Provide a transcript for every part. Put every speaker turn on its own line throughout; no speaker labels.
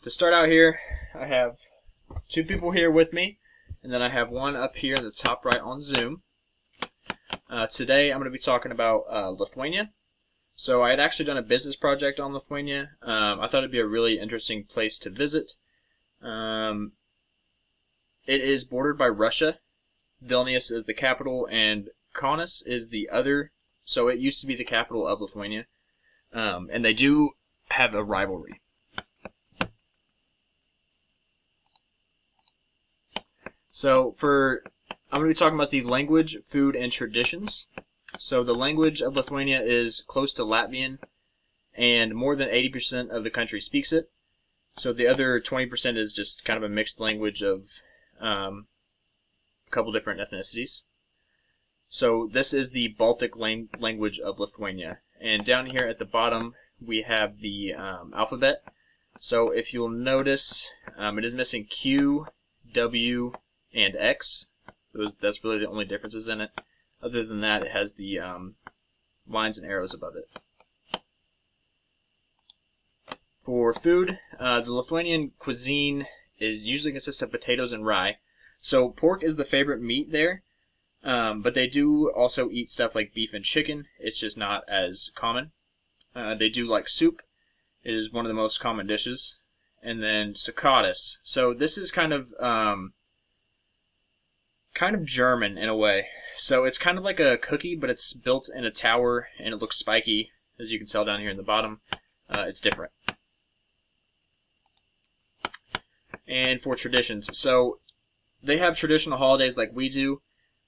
to start out here, I have two people here with me, and then I have one up here in the top right on Zoom. Today I'm going to be talking about Lithuania. So I had actually done a business project on Lithuania. I thought it'd be a really interesting place to visit. It is bordered by Russia. Vilnius is the capital, and Kaunas is the other. So it used to be the capital of Lithuania, and they do have a rivalry. So I'm going to be talking about the language, food, and traditions. So the language of Lithuania is close to Latvian, and more than 80% of the country speaks it. So the other 20% is just kind of a mixed language of a couple different ethnicities. So this is the Baltic language of Lithuania. And down here at the bottom we have the alphabet. So if you'll notice, it is missing Q, W, and X. That's really the only differences in it. Other than that, it has the lines and arrows above it. For food, the Lithuanian cuisine usually consists of potatoes and rye. So pork is the favorite meat there, but they do also eat stuff like beef and chicken. It's just not as common. They do like soup. It is one of the most common dishes. And then succotus. So this is kind of German in a way. So it's kind of like a cookie, but it's built in a tower and it looks spiky, as you can tell down here in the bottom. It's different. And for traditions, so they have traditional holidays like we do.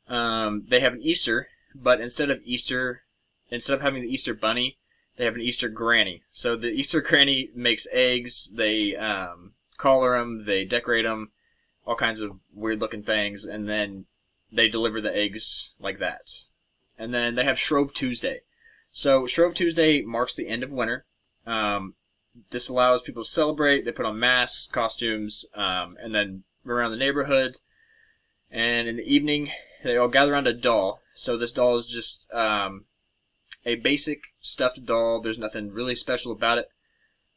They have an Easter, but instead of having the Easter bunny, they have an Easter granny. So the Easter granny makes eggs. They color them, they decorate them, all kinds of weird looking things, and then they deliver the eggs like that. And then they have Shrove Tuesday. So Shrove Tuesday marks the end of winter. This allows people to celebrate. They put on masks, costumes, and then run around the neighborhood. And in the evening, they all gather around a doll. So this doll is just a basic stuffed doll. There's nothing really special about it.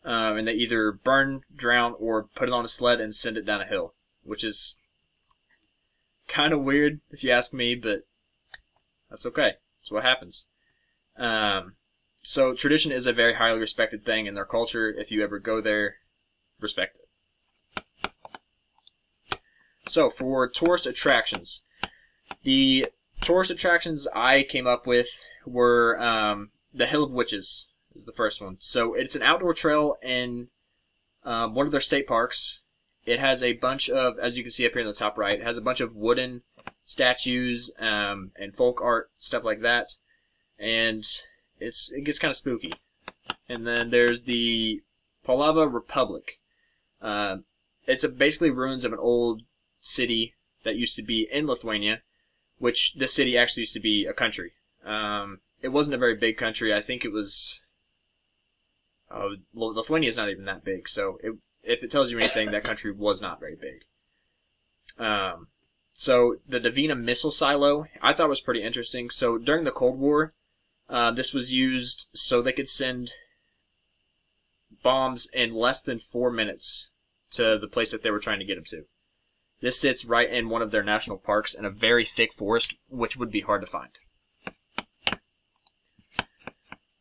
And they either burn, drown, or put it on a sled and send it down a hill, which is kind of weird if you ask me, but that's okay. That's what happens. So tradition is a very highly respected thing in their culture. If you ever go there, respect it. So for tourist attractions, the tourist attractions I came up with were the Hill of Witches is the first one. So it's an outdoor trail in one of their state parks. It has a bunch of, as you can see up here in the top right, it has a bunch of wooden statues and folk art, stuff like that. And it gets kind of spooky. And then there's the Polava Republic. It's basically ruins of an old city that used to be in Lithuania, which this city actually used to be a country. It wasn't a very big country. I think it was... well, Lithuania is not even that big, so if it tells you anything, that country was not very big. So the Davina missile silo, I thought was pretty interesting. So during the Cold War, this was used so they could send bombs in less than 4 minutes to the place that they were trying to get them to. This sits right in one of their national parks in a very thick forest, which would be hard to find.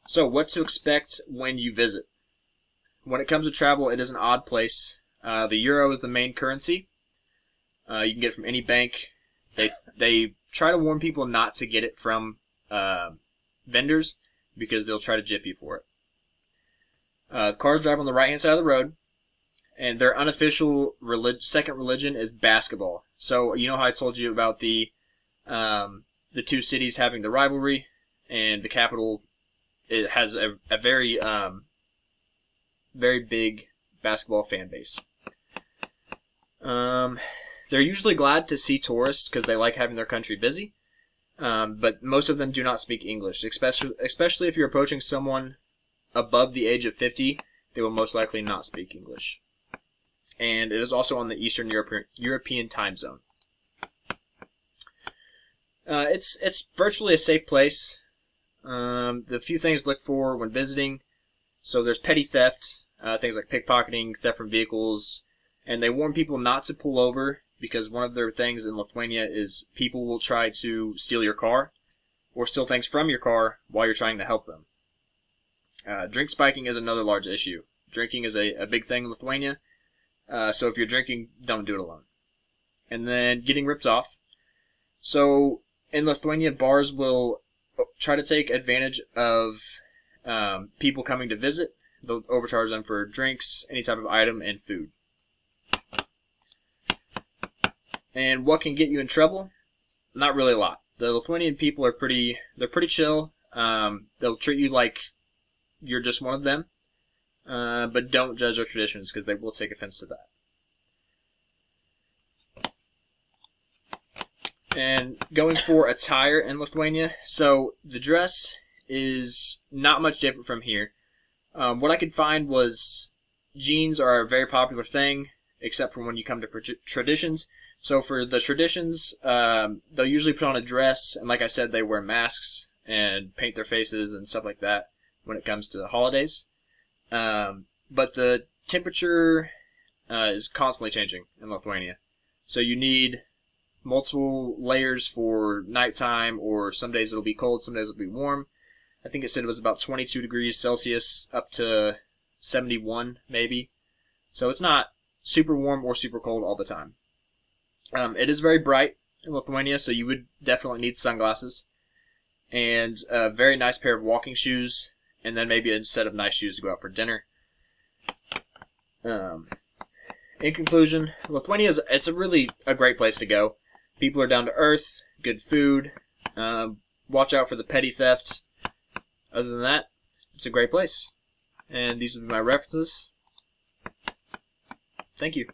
So what to expect when you visit? When it comes to travel, it is an odd place. The euro is the main currency. You can get it from any bank. They try to warn people not to get it from vendors because they'll try to gyp you for it. Cars drive on the right-hand side of the road, and their unofficial second religion is basketball. So you know how I told you about the two cities having the rivalry, and the capital it has a very very big basketball fan base. They're usually glad to see tourists because they like having their country busy. But most of them do not speak English, especially if you're approaching someone above the age of 50, they will most likely not speak English. And it is also on the Eastern European time zone. It's virtually a safe place. The few things to look for when visiting, so there's petty theft. things like pickpocketing, theft from vehicles, and they warn people not to pull over because one of their things in Lithuania is people will try to steal your car or steal things from your car while you're trying to help them. Drink spiking is another large issue. Drinking is a big thing in Lithuania, so if you're drinking, don't do it alone. And then getting ripped off. So in Lithuania, bars will try to take advantage of people coming to visit. They'll overcharge them for drinks, any type of item, and food. And what can get you in trouble? Not really a lot. The Lithuanian people are pretty chill. They'll treat you like you're just one of them, but don't judge their traditions because they will take offense to that. And going for attire in Lithuania, so the dress is not much different from here. What I could find was jeans are a very popular thing, except for when you come to traditions. So for the traditions, they'll usually put on a dress, and like I said, they wear masks and paint their faces and stuff like that when it comes to the holidays. But the temperature is constantly changing in Lithuania. So you need multiple layers for nighttime, or some days it'll be cold, some days it'll be warm. I think it said it was about 22 degrees Celsius up to 71 maybe. So it's not super warm or super cold all the time. It is very bright in Lithuania, so you would definitely need sunglasses and a very nice pair of walking shoes, and then maybe a set of nice shoes to go out for dinner. In conclusion, Lithuania it's a great place to go. People are down to earth, good food. Watch out for the petty theft. Other than that, it's a great place. And these would be my references. Thank you.